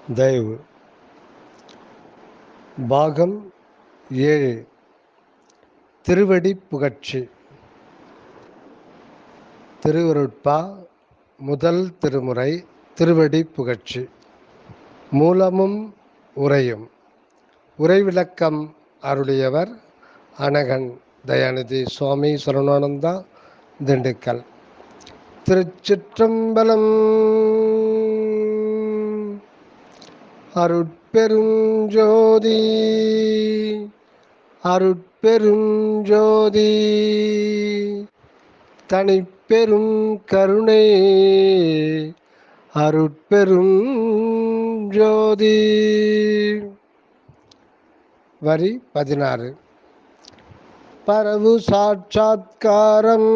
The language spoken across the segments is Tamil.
தயவு பாகம் 7 திருவடி புகழ்ச்சி. திருவருட்பா முதல் திருமுறை திருவடி புகழ்ச்சி. மூலமும் உரையும். உரைவிளக்கம் அருளியவர் அனகன் தயாநிதி சுவாமி சரவணானந்தா, திண்டுக்கல். திருச்சிற்றம்பலம். அருட்பெருஞ்சோதி அருட்பெருஞ்சோதி தனிப்பெரும் கருணை அருட்பெரும் ஜோதி. வரி 16. பரவு சாட்சாத்காரம்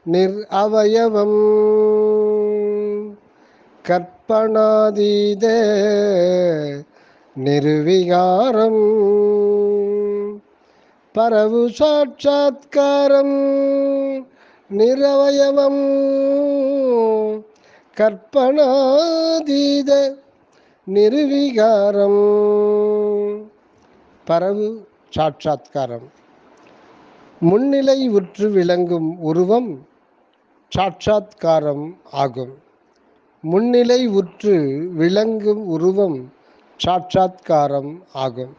நிர் அவயவம் கற்பனாதீத நிர்விகாரம். பரவு சாட்சாத்காரம் நிரவயவம் கற்பனாதீத நிர்விகாரம். பரவு சாட்சாத்காரம். முன்னிலை உற்று விளங்கும் உருவம் சாட்சாத்காரம் ஆகும். முன்னிலை உற்று விளங்கும் உருவம் சாட்சாத்காரம் ஆகும்.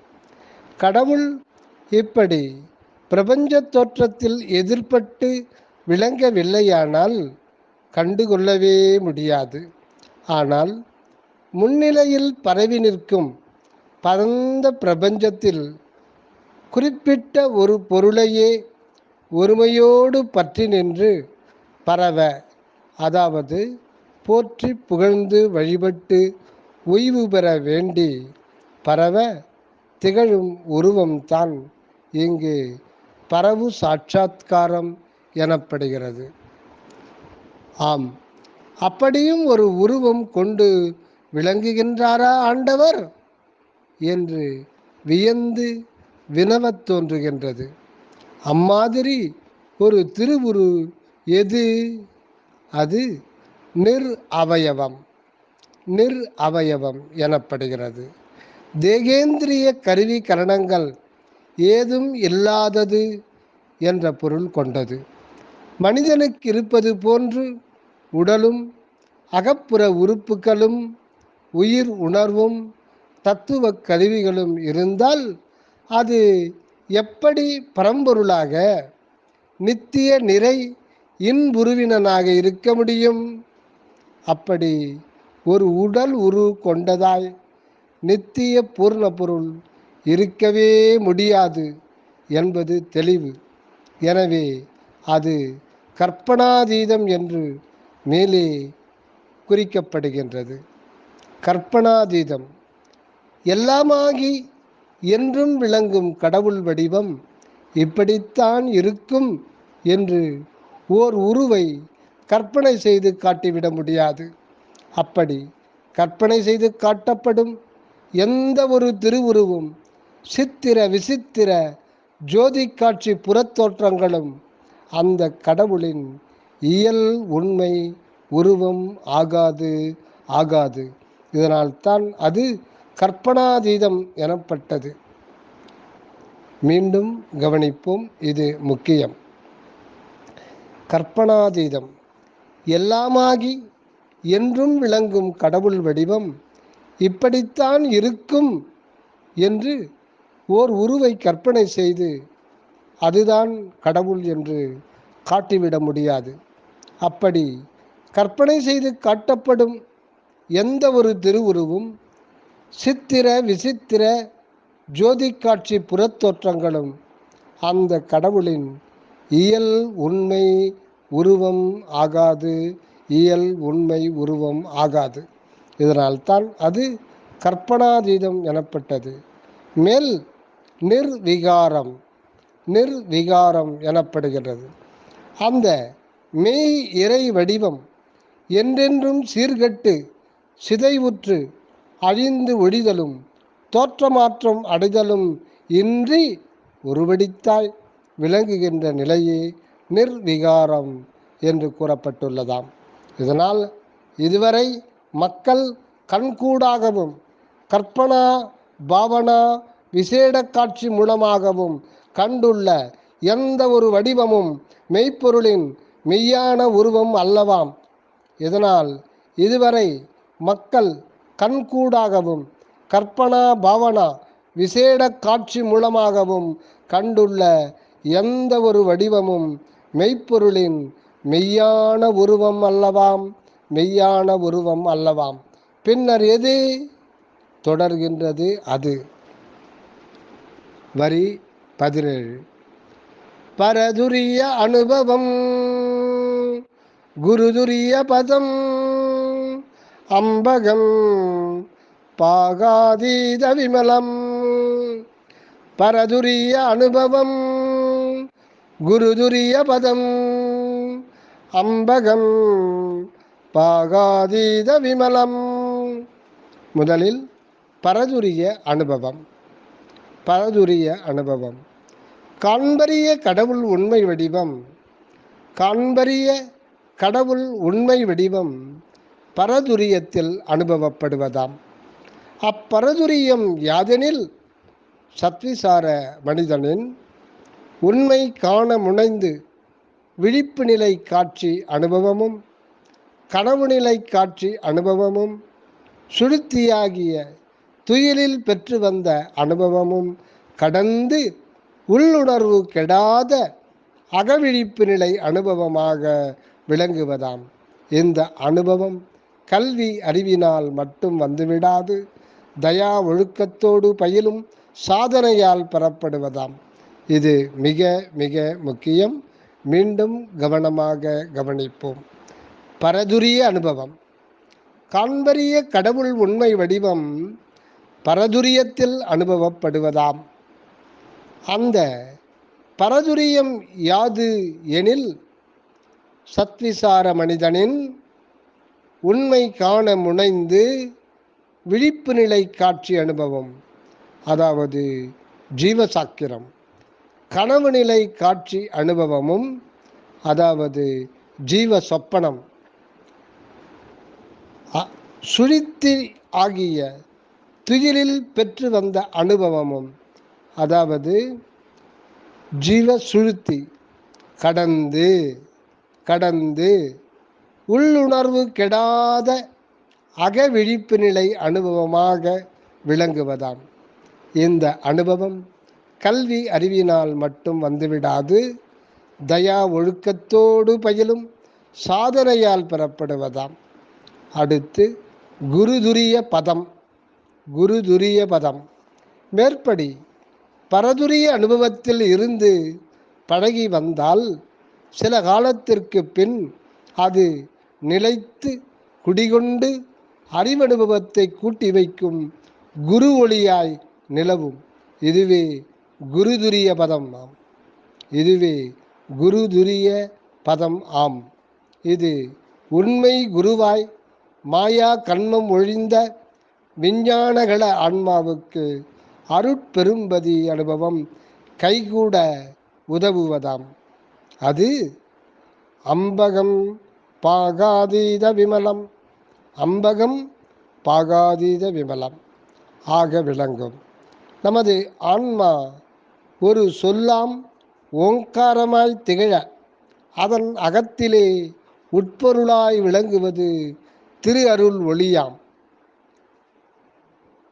கடவுள் இப்படி பிரபஞ்ச தோற்றத்தில் எதிர்பட்டு விளங்கவில்லையானால் கண்டுகொள்ளவே முடியாது. ஆனால் முன்னிலையில் பரவி நிற்கும் பரந்த பிரபஞ்சத்தில் குறிப்பிட்ட ஒரு பொருளையே ஒருமையோடு பற்றி நின்று பரவ, அதாவது போற்றி புகழ்ந்து வழிபட்டு ஓய்வு பெற வேண்டி பரவ திகழும் உருவம்தான் இங்கு பரவு சாட்சாத்காரம் எனப்படுகிறது. ஆம், அப்படியும் ஒரு உருவம் கொண்டு விளங்குகின்றாரா ஆண்டவர் என்று வியந்து வினவத் தோன்றுகின்றது. அம்மாதிரி ஒரு திருவுரு எது? அது நிர் அவயவம். நிர் அவயவம் எனப்படுகிறது. தேகேந்திரிய கருவி கரணங்கள் ஏதும் இல்லாதது என்ற பொருள் கொண்டது. மனிதனுக்கு இருப்பது போன்று உடலும் அகப்புற உறுப்புகளும் உயிர் உணர்வும் தத்துவ கருவிகளும் இருந்தால் அது எப்படி பரம்பொருளாக நித்திய நிறை இன்புருவினனாக இருக்க முடியும்? அப்படி ஒரு உடல் உரு கொண்டதாய் நித்திய பூர்ண பொருள் இருக்கவே முடியாது என்பது தெளிவு. எனவே அது கற்பனாதீதம் என்று மேலே குறிக்கப்படுகின்றது. கற்பனாதீதம். எல்லாமாகி என்றும் விளங்கும் கடவுள் வடிவம் இப்படித்தான் இருக்கும் என்று ஓர் உருவை கற்பனை செய்து காட்டிவிட முடியாது. அப்படி கற்பனை செய்து காட்டப்படும் எந்த ஒரு திருவுருவும் சித்திர விசித்திர ஜோதி காட்சி புறத்தோற்றங்களும் அந்த கடவுளின் இயல் உண்மை உருவம் ஆகாது. இதனால்தான் அது கற்பனாதீதம் எனப்பட்டது. மீண்டும் கவனிப்போம், இது முக்கியம். கற்பனாதீதம். எல்லாமாகி என்றும் விளங்கும் கடவுள் வடிவம் இப்படித்தான் இருக்கும் என்று ஓர் உருவை கற்பனை செய்து அதுதான் கடவுள் என்று காட்டிவிட முடியாது. அப்படி கற்பனை செய்து காட்டப்படும் எந்த ஒரு திருவுருவும் சித்திர விசித்திர ஜோதி காட்சி புறத்தோற்றங்களும் அந்த கடவுளின் இயல் உண்மை உருவம் ஆகாது. இயல் உண்மை உருவம் ஆகாது. இதனால்தான் அது கற்பனாதீதம் எனப்பட்டது. மேல் நிர்விகாரம். நிர்விகாரம் எனப்படுகிறது. அந்த மெய் இறை வடிவம் என்றென்றும் சீர்கெட்டு சிதைவுற்று அழிந்து ஒழிதலும் தோற்றமாற்றம் அடைதலும் இன்றி ஒருவடித்தாய் விளங்குகின்ற நிலையே நிர்விகாரம் என்று கூறப்பட்டுள்ளதாம். இதனால் இதுவரை மக்கள் கண்கூடாகவும் கற்பனா பாவனா விசேட காட்சி மூலமாகவும் கண்டுள்ள எந்த ஒரு வடிவமும் மெய்ப்பொருளின் மெய்யான உருவம் அல்லவாம். இதனால் இதுவரை மக்கள் கண்கூடாகவும் கற்பனா பாவனா விசேட காட்சி மூலமாகவும் கண்டுள்ள எந்த ஒரு வடிவமும் மெய்ப்பொருளின் மெய்யான உருவம் அல்லவாம். மெய்யான உருவம் அல்லவாம். பின்னர் எது தொடர்கின்றது? அது வரி 17. பரதுரிய அனுபவம் குருதுரிய பதம் அம்பகம் பாகாதீத விமலம். பரதுரிய அனுபவம் குருதுரிய பதம் அம்பகம் பாகாதீத விமலம். முதலில் பரதுரிய அனுபவம். பரதுரிய அனுபவம் காண்பரிய கடவுள் உண்மை வடிவம். காண்பரிய கடவுள் உண்மை வடிவம் பரதுரியத்தில் அனுபவப்படுவதாம். அப்பரதுரியம் யாதெனில் சத்விசார மனிதனின் உண்மை காண முனைந்து விழிப்பு நிலை காட்சி அனுபவமும் கனவு நிலை காட்சி அனுபவமும் சுழுத்தியாகிய துயிலில் பெற்று வந்த அனுபவமும் கடந்து உள்ளுணர்வு கெடாத அகவிழிப்பு நிலை அனுபவமாக விளங்குவதாம். இந்த அனுபவம் கல்வி அறிவினால் மட்டும் வந்துவிடாது, தயா ஒழுக்கத்தோடு பயிலும் சாதனையால் பெறப்படுவதாம். இது மிக மிக முக்கியம். மீண்டும் கவனமாக கவனிப்போம். பரதுரிய அனுபவம் காண்பரிய கடவுள் உண்மை வடிவம் பரதுரியத்தில் அனுபவப்படுவதாம். அந்த பரதுரியம் யாது எனில் சத்விசார மனிதனின் உண்மை காண முனைந்து விழிப்பு நிலை காட்சி அனுபவம், அதாவது ஜீவசாக்கிரம், கனவு நிலை காட்சி அனுபவமும், அதாவது ஜீவ சொப்பனம், சுழித்தி ஆகிய துயிலில் பெற்று வந்த அனுபவமும், அதாவது ஜீவ சுழுத்தி கடந்து கடந்து உள்ளுணர்வு கெடாத அகவிழிப்பு நிலை அனுபவமாக விளங்குவதாம். இந்த அனுபவம் கல்வி அறிவினால் மட்டும் வந்துவிடாது, தயா ஒழுக்கத்தோடு பயிலும் சாதனையால் பெறப்படுவதாம். அடுத்து குருதுரிய பதம். குருதுரிய பதம் மேற்படி பரதுரிய அனுபவத்தில் இருந்து பழகி வந்தால் சில காலத்திற்கு பின் அது நிலைத்து குடிகொண்டு அறிவனுபவத்தை கூட்டி வைக்கும் குரு ஒளியாய் நிலவும். இதுவே குருதுரிய பதம் ஆம். இதுவே குருதுரிய பதம் ஆம். இது உண்மை குருவாய் மாயா கண்மம் ஒழிந்த விஞ்ஞானகள ஆன்மாவுக்கு அருட்பெரும்பதி அனுபவம் கைகூட உதவுவதாம். அது அம்பகம் பாகாதீத விமலம். அம்பகம் பாகாதீத விமலம் ஆக விளங்கும். நமது ஆன்மா ஒரு சொல்லாம் ஓங்காரமாய் திகழ அதன் அகத்திலே உட்பொருளாய் விளங்குவது திரு அருள் ஒளியாம்.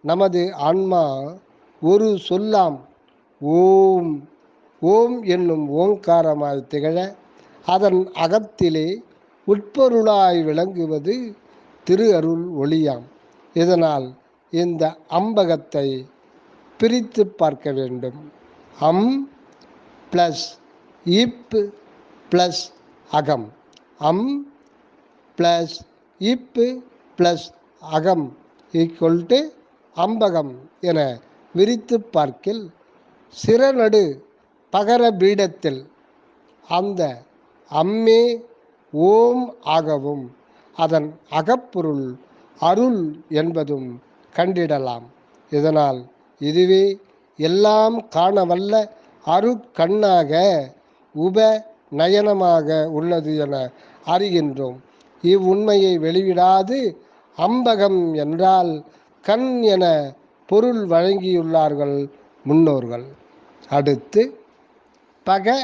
நமது ஆன்மா ஒரு சொல்லாம் ஓம் ஓம் என்னும் ஓங்காரமாய் திகழ அதன் அகத்திலே உட்பொருளாய் விளங்குவது திரு அருள் ஒளியாம். இதனால் இந்த அம்பகத்தை பிரித்து பார்க்க வேண்டும். அம் ப்ளஸ் இப் ப்ளஸ் அகம். அம் ப்ளஸ் இப் ப்ளஸ் அகம் ஈக்குவல் டு அம்பகம் என விரித்து பார்க்கில் சிறநடு பகர பீடத்தில் அந்த அம்மே ஓம் ஆகவும் அதன் அகப்பொருள் அருள் என்பதும் கண்டிடலாம். இதனால் இதுவே எல்லாம் காணவல்ல அருட்கண்ணாக உப நயனமாக உள்ளது என அறிகின்றோம். இவ்வுண்மையை வெளிவிடாது அம்பகம் என்றால் கண் என பொருள் வழங்கியுள்ளார்கள் முன்னோர்கள். அடுத்து பக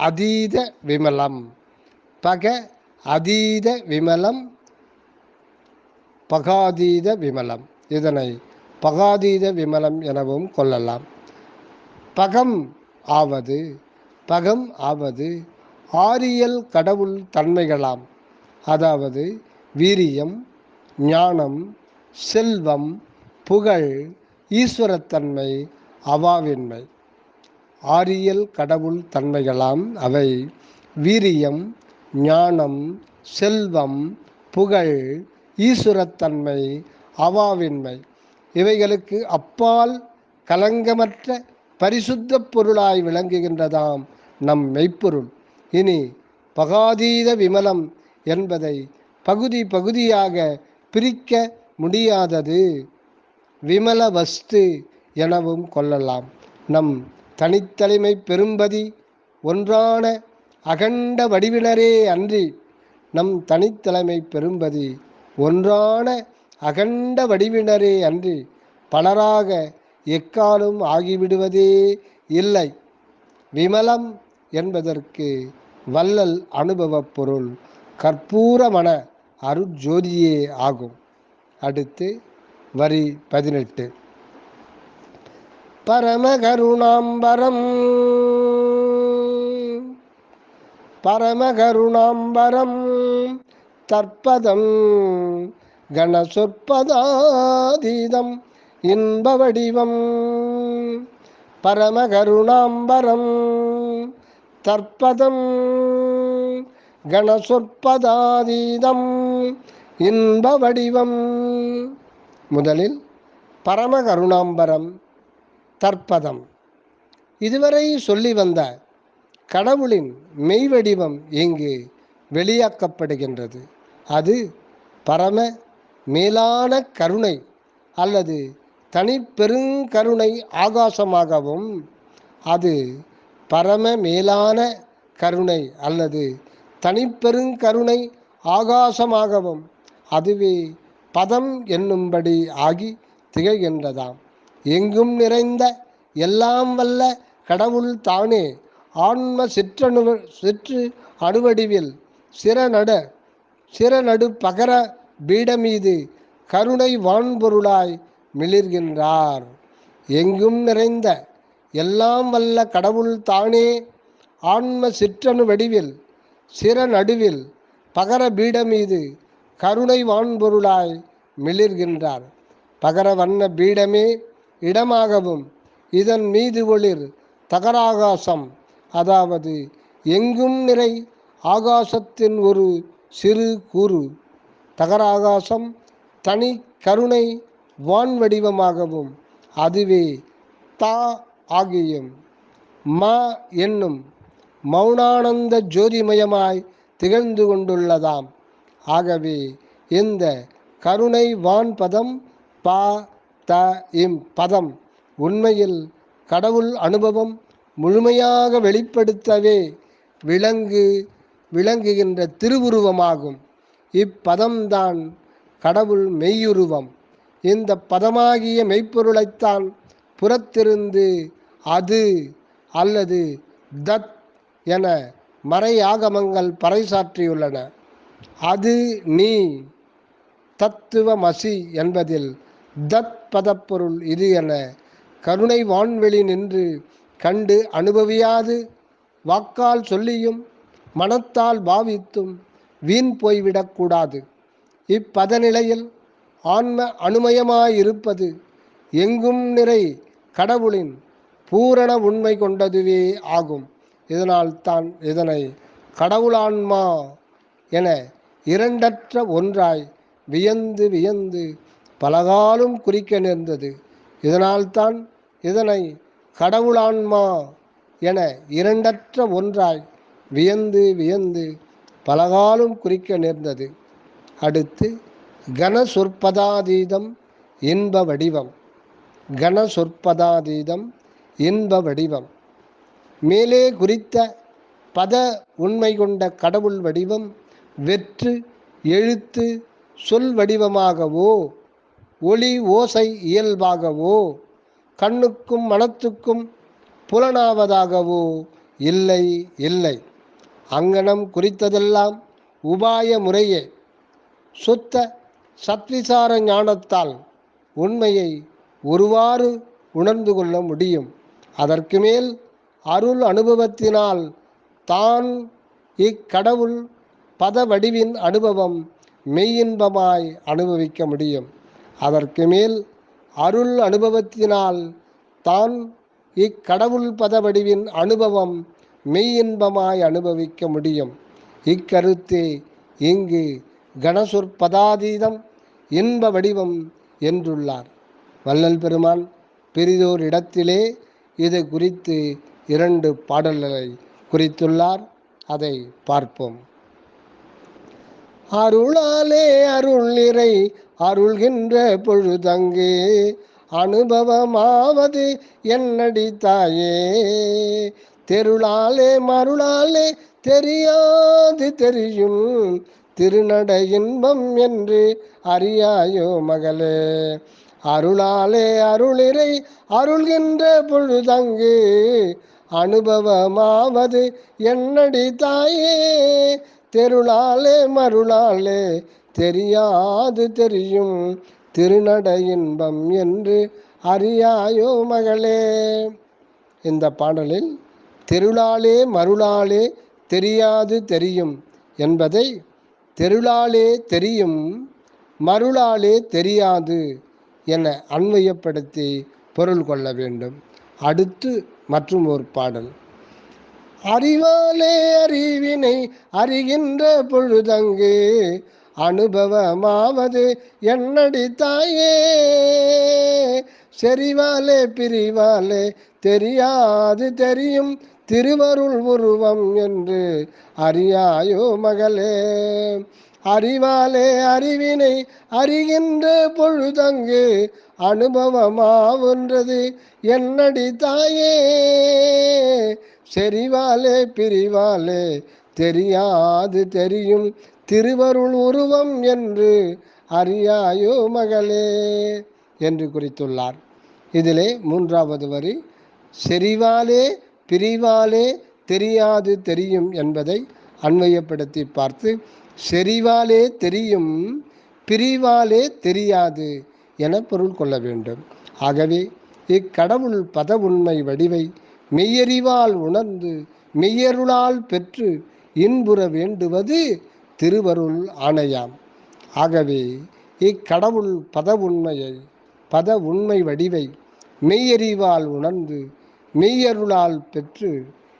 அதீத விமலம். பக அதீத விமலம், பகாதீத விமலம். இதனை பகாதீத விமலம் எனவும் கொள்ளலாம். பகம் ஆவது பகம் ஆவது ஆரியல் கடவுள் தன்மைகளாம். அதாவது வீரியம், ஞானம், செல்வம், புகழ், ஈஸ்வரத்தன்மை, அவாவின்மை. ஆரியல் கடவுள் தன்மைகளாம் அவை வீரியம், ஞானம், செல்வம், புகழ், ஈஸ்வரத்தன்மை, அவாவின்மை. இவைகளுக்கு அப்பால் கலங்கமற்ற பரிசுத்த பொருளாய் விளங்குகின்றதாம் நம் மெய்ப்பொருள். இனி பகாதீத விமலம் என்பதை பகுதி பகுதியாக பிரிக்க முடியாதது விமல வஸ்து எனவும் கொள்ளலாம். நம் தனித்தலைமை பெரும்பதி ஒன்றான அகண்ட வடிவினரே அன்றி, நம் தனித்தலைமை பெரும்பதி ஒன்றான அகண்ட வடிவினரே அன்றி பலராக எக்காலும் ஆகிவிடுவதே இல்லை. விமலம் என்பதற்கு வள்ளல் அனுபவப் பொருள் கற்பூரமன அருட்ஜோதியே ஆகும். அடுத்து வரி 18. பரமகருணாம்பரம் பரமகருணாம்பரம் தற்பதம் கணசொற்பதாதீதம் இன்ப வடிவம். பரமகருணாம்பரம் தற்பதம் கணசொற்பதாதீதம் இன்ப வடிவம். முதலில் பரமகருணாம்பரம் தற்பதம். இதுவரை சொல்லி வந்த கடவுளின் மெய்வடிவம் இங்கு வெளியாக்கப்படுகின்றது. அது பரம மேலான கருணை அல்லது தனிப்பெருங்கருணை ஆகாசமாகவும், அது பரம மேலான கருணை அல்லது தனிப்பெருங்கருணை ஆகாசமாகவும் அதுவே பதம் என்னும்படி ஆகி திகழ்கின்றதாம். எங்கும் நிறைந்த எல்லாம் வல்ல கடவுள் தானே ஆன்ம சிற்று அணுவடிவில் சிறநடு பகர பீடமீது கருணை வான்பொருளாய் மிளிர்கின்றார். எங்கும் நிறைந்த எல்லாம் வல்ல கடவுள் தானே ஆன்ம சிற்றணு வடிவில் சிறநடுவில் பகர பீடமீது கருணை வான்பொருளாய் மிளிர்கின்றார். பகர வண்ண பீடமே இடமாகவும் இதன் மீது ஒளிர் தகராகாசம், அதாவது எங்கும் நிறை ஆகாசத்தின் ஒரு சிறு கூறு தகராகாசம் தனி கருணை வான் வடிவமாகவும் அதுவே தா ஆகியும் ம என்னும் மௌனானந்த ஜோதிமயமாய் திகழ்ந்து கொண்டுள்ளதாம். ஆகவே இந்த கருணை வான் பதம் பா த இம் பதம் உண்மையில் கடவுள் அனுபவம் முழுமையாக வெளிப்படுத்தவே விளங்குகின்ற திருவுருவமாகும். இப்பதம்தான் கடவுள் மெய்யுருவம். இந்த பதமாகிய மெய்ப்பொருளைத்தான் புறத்திருந்து அது அல்லது தத் என மறை ஆகமங்கள் பறைசாற்றியுள்ளன. அது நீ தத்துவமசி என்பதில் தத் பதப்பொருள் இது என கருணை வான்வெளி நின்று கண்டு அனுபவியாது வாக்கால் சொல்லியும் மனத்தால் பாவித்தும் வீண் போய்விடக்கூடாது. இப்பதநிலையில் ஆன்ம அனுமயமாயிருப்பது எங்கும் நிறை கடவுளின் பூரண உண்மை கொண்டதுவே ஆகும். இதனால் தான் இதனை கடவுளான்மா என இரண்டற்ற ஒன்றாய் வியந்து வியந்து பலகாலும் குறிக்க நேர்ந்தது. இதனால்தான் இதனை கடவுளான்மா என இரண்டற்ற ஒன்றாய் வியந்து வியந்து பலகாலும் குறிக்க நேர்ந்தது. அடுத்து கணசொற்பதாதீதம் இன்ப வடிவம். கணசொற்பதாதீதம் இன்ப வடிவம். மேலே குறித்த பத உண்மை கொண்ட கடவுள் வடிவம் வெற்று எழுத்து சொல் வடிவமாகவோ ஒளி ஓசை இயல்பாகவோ கண்ணுக்கும் மனத்துக்கும் புலனாவதாகவோ இல்லை இல்லை. அங்கனம் குறித்ததெல்லாம் உபாய முறையே சுத்த சத்விசார ஞானத்தால் உண்மையை ஒருவாறு உணர்ந்து கொள்ள முடியும். அதற்கு மேல் அருள் அனுபவத்தினால் தான் இக்கடவுள் பத வடிவின் அனுபவம் மெய்யின்பமாய் அனுபவிக்க முடியும். அதற்கு மேல் அருள் அனுபவத்தினால் தான் இக்கடவுள் பத வடிவின் அனுபவம் மெய்யின்பமாய் அனுபவிக்க முடியும். இக்கருத்தே இங்கு கணசொற்பதாதீதம் இன்ப வடிவம் என்றுள்ளார். வள்ளல் பெருமான் பெரிதோர் இடத்திலே இது குறித்து 2 பாடல்களை குறித்துள்ளார். அதை பார்ப்போம். அருளாலே அருள் நிறை அருள்கின்ற பொழுதங்கே அனுபவமாவது என்னடி தாயே, தெருளாலே மருளாலே தெரியாது தெரியும் திருநட இன்பம் என்று அறியாயோ மகளே. அருளாலே அருளிரை அருள்கின்ற பொழுதங்கு அனுபவமாவது என்னடி தாயே, தெருளாலே மருளாலே தெரியாது தெரியும் திருநட இன்பம் என்று அறியாயோ மகளே. இந்த பாடலில் தெருளாலே மருளாலே தெரியாது தெரியும் என்பதை தெருளாலே தெரியும் மருளாலே தெரியாது என அன்வயப்படுத்தி பொருள் கொள்ள வேண்டும். அடுத்து மற்றும் ஒரு பாடல். அறிவாலே அறிவினை அறிகின்ற பொழுதங்கு அனுபவமாவது என்னடி தாயே, செறிவாலே பிரிவாலே தெரியாது தெரியும் திருவருள் உருவம் என்று அறியாயோ மகளே. அறிவாலே அறிவினை அறிகின்ற பொழுதங்கு அனுபவமாவென்றது என்னடி தாயே, செறிவாலே பிரிவாலே தெரியாது தெரியும் திருவருள் உருவம் என்று அறியாயோ மகளே என்று குறித்துள்ளார். இதிலே 3வது வரி செறிவாலே பிரிவாலே தெரியாது தெரியும் என்பதை அன்வயப்படுத்தி பார்த்து செறிவாலே தெரியும் பிரிவாலே தெரியாது என பொருள் கொள்ள வேண்டும். ஆகவே இக்கடவுள் பத உண்மை வடிவை மெய்யறிவால் உணர்ந்து மெய்யருளால் பெற்று இன்புற வேண்டுவது திருவருள் ஆணையாம். ஆகவே இக்கடவுள் பத உண்மை வடிவை மெய்யறிவால் உணர்ந்து மெய்யருளால் பெற்று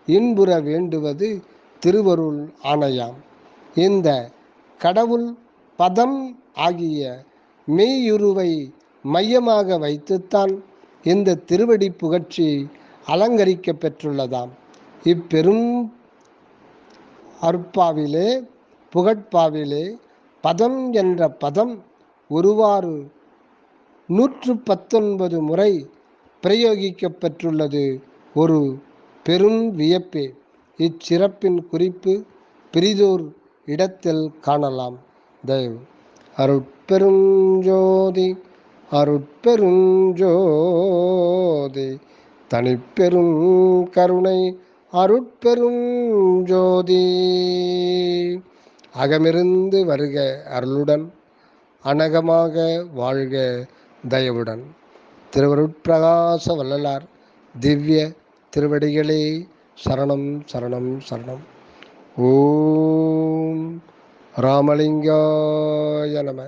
இன்புற வேண்டுவது திருவருள் ஆணையாம். இந்த கடவுள் பதம் ஆகிய மெய்யுருவை மையமாக வைத்துத்தான் இந்த திருவடி புகழ்ச்சி அலங்கரிக்க பெற்றுள்ளதாம். இப்பெரும் அற்பாவிலே புகட்பாவிலே பதம் என்ற பதம் ஒருவாறு 119 முறை பிரயோகிக்கப்பெற்றுள்ளது ஒரு பெரும் வியப்பே. இச்சிறப்பின் குறிப்பு பிரிதோர் இடத்தில் காணலாம். தயவு அருட்பெருஞ்சோதி அருட்பெருஞ்சோதி தனிப்பெரும் கருணை அருட்பெரும் ஜோதி. அகமிருந்து வருக அருளுடன் அனகமாக வாழ்க தயவுடன். திருவருட்பிரகாச வள்ளலார் திவ்ய திருவடிகளே சரணம் சரணம் சரணம். ஓம் ராமலிங்காய நம.